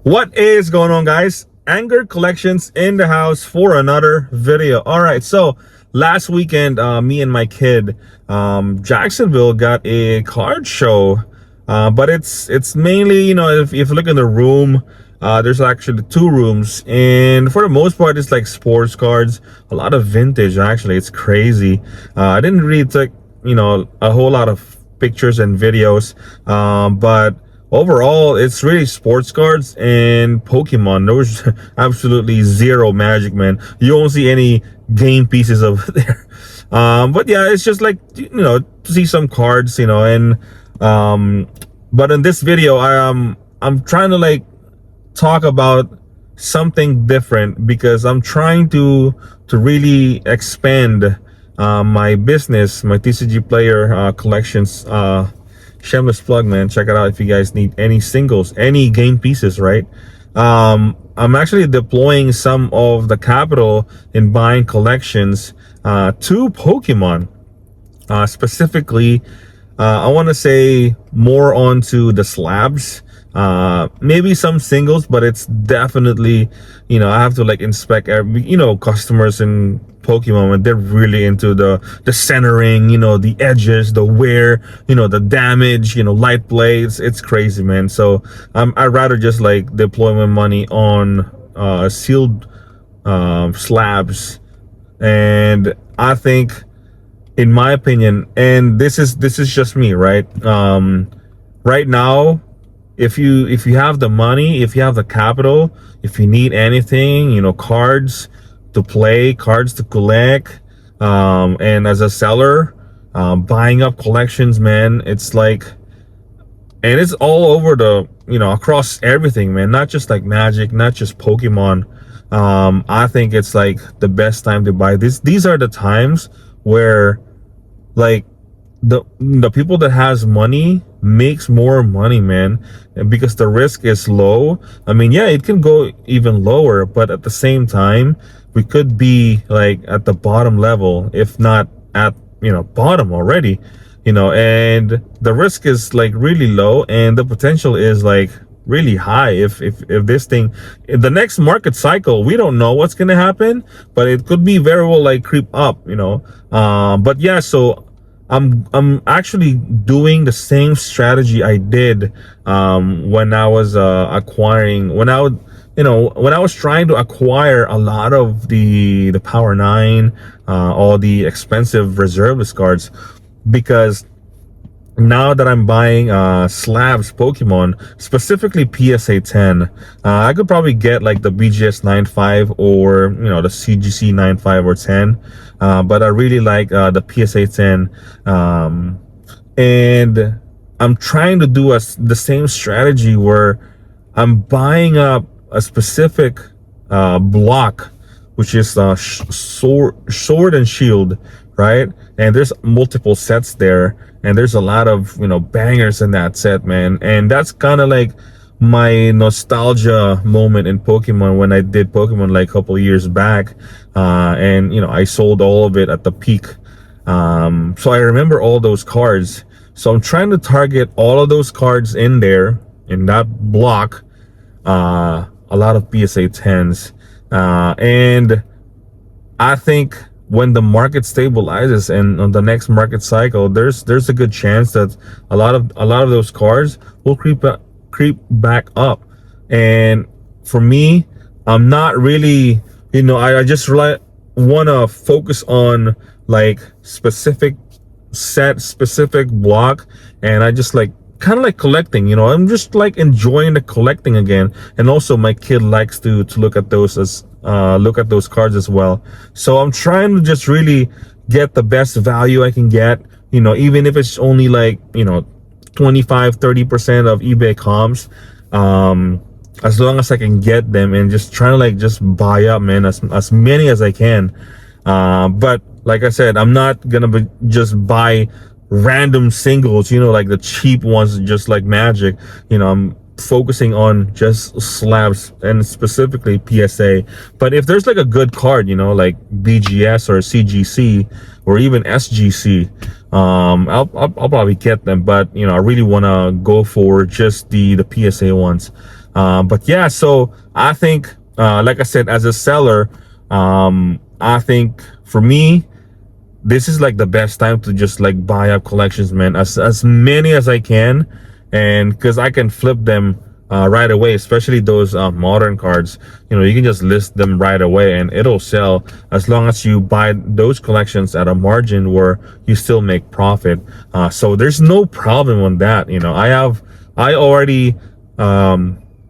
What is going on, guys? Anger Collections in the house for another video. All right, so last weekend, me and my kid, Jacksonville, got a card show, but it's mainly, if you look in the room, there's actually two rooms, and for the most part, it's like sports cards, a lot of vintage. Actually, it's crazy. I didn't really take, a whole lot of pictures and videos, but overall, it's really sports cards and Pokemon. There was absolutely zero Magic, man. You won't see any game pieces over there. But yeah, it's just like, to see some cards, and but in this video, I'm trying to like talk about something different because I'm trying to really expand my business, my Tcgplayer collections. Shameless plug, man. Check it out if you guys need any singles, any game pieces, right? I'm actually deploying some of the capital in buying collections to Pokemon. Specifically, I want to say more onto the slabs. Maybe some singles, but it's definitely, I have to like inspect every, customers in Pokemon, and they're really into the centering, the edges, the wear, the damage, light plays. It's crazy, man. So I'd rather just like deploy my money on sealed slabs. And I think, in my opinion, and this is just me, right? Right now, if you have the money, if you have the capital, if you need anything, cards to play, cards to collect, and as a seller, buying up collections, man, it's like, and it's all over the, across everything, man, not just like Magic, not just Pokemon. I think it's like the best time to buy this. These are the times where like the people that has money makes more money, man, because the risk is low. I mean, yeah, it can go even lower, but at the same time, we could be like at the bottom level, if not at bottom already, and the risk is like really low, and the potential is like really high. If this thing, in the next market cycle, we don't know what's gonna happen, but it could be very well like creep up, but yeah, so I'm actually doing the same strategy I did when I was acquiring, when I was trying to acquire a lot of the Power 9, all the expensive reservist cards, because now that I'm buying slabs Pokemon, specifically PSA 10, I could probably get like the BGS 9.5 or the CGC 9.5 or 10, but I really like the PSA 10, and I'm trying to do the same strategy where I'm buying up a specific block, which is sword and shield, right? And there's multiple sets there, and there's a lot of bangers in that set, man. And that's kind of like my nostalgia moment in Pokemon, when I did Pokemon like a couple of years back, and I sold all of it at the peak. So I remember all those cards, so I'm trying to target all of those cards in there, in that block, a lot of PSA 10s, and I think when the market stabilizes and on the next market cycle, there's a good chance that a lot of those cards will creep back up. And for me, I'm not really, I just want to focus on like specific set, specific block, and I just like kind of like collecting, I'm just like enjoying the collecting again. And also my kid likes to look at those as look at those cards as well. So I'm trying to just really get the best value I can get, even if it's only like 25-30% of eBay comps, as long as I can get them, and just trying to like just buy up, man, as many as I can. But like I said, I'm not gonna just buy random singles, like the cheap ones, just like Magic. I'm focusing on just slabs, and specifically PSA. But if there's like a good card, like BGS or CGC or even SGC, I'll probably get them. But I really want to go for just the PSA ones. But yeah, so I think, like I said, as a seller, I think for me, this is like the best time to just like buy up collections, man, as many as I can, and because I can flip them right away, especially those modern cards. You know, you can just list them right away and it'll sell, as long as you buy those collections at a margin where you still make profit. So there's no problem on that. You know, I already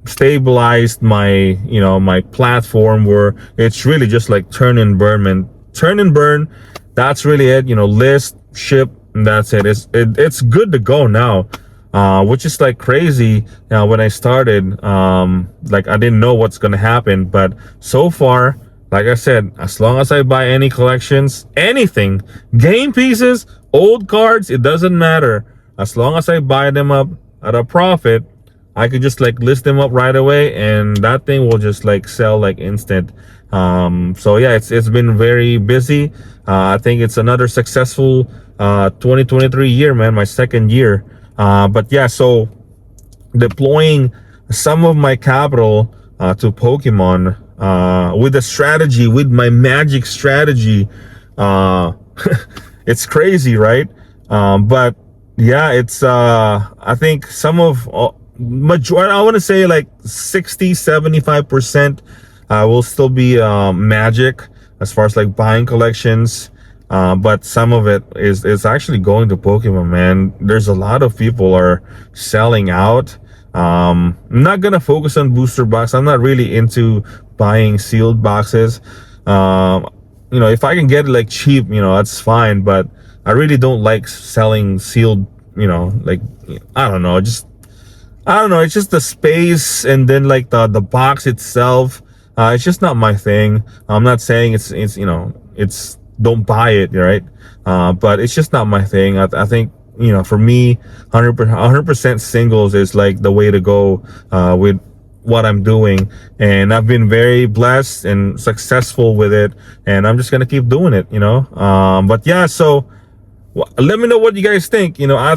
stabilized my, you know, my platform where it's really just like turn and burn, man. Turn and burn, that's really it. You know, list, ship, and that's it. It's good to go now, which is like crazy. When I started, like I didn't know what's gonna happen, but so far, like I said, as long as I buy any collections, anything, game pieces, old cards, it doesn't matter. As long as I buy them up at a profit, I could just like list them up right away, and that thing will just like sell like instant. So yeah, it's been very busy. I think it's another successful 2023 year, man, my second year. But yeah, so deploying some of my capital to Pokemon with a strategy, with my magic strategy. It's crazy, right? But yeah, it's I think some of majority, I want to say like 60-75% will still be magic as far as like buying collections, but some of it is actually going to Pokemon, man. There's a lot of people are selling out. I'm not gonna focus on booster box. I'm not really into buying sealed boxes. You know, if I can get it like cheap, you know, that's fine, but I really don't like selling sealed, you know, like, I don't know, it's just the space, and then like the box itself. It's just not my thing. I'm not saying it's you know, it's, don't buy it, right? But it's just not my thing. I think, you know, for me, 100% singles is like the way to go with what I'm doing, and I've been very blessed and successful with it, and I'm just gonna keep doing it, you know. But yeah, so let me know what you guys think. You know, I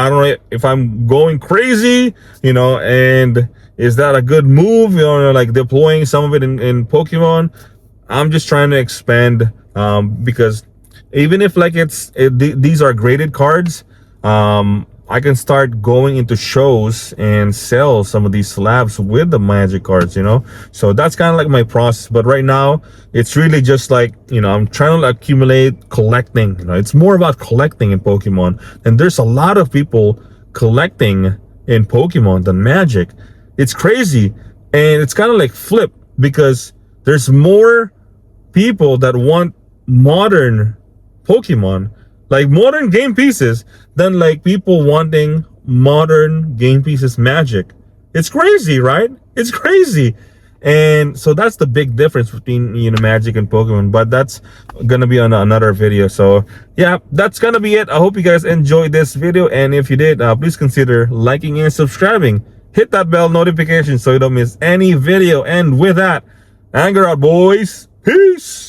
don't know if I'm going crazy, you know, and is that a good move, you know, like deploying some of it in Pokemon. I'm just trying to expand, because even if like these are graded cards, I can start going into shows and sell some of these slabs with the magic cards, you know. So that's kind of like my process. But right now, it's really just like, you know, I'm trying to accumulate, collecting. You know, it's more about collecting in Pokemon. And there's a lot of people collecting in Pokemon than Magic. It's crazy. And it's kind of like flip, because there's more people that want modern Pokemon, like modern game pieces, than like people wanting modern game pieces Magic. It's crazy, right? It's crazy. And so that's the big difference between, you know, Magic and Pokemon. But that's gonna be on another video. So yeah, that's gonna be it. I hope you guys enjoyed this video, and if you did, please consider liking and subscribing. Hit that bell notification so you don't miss any video. And with that, anger out, boys. Peace.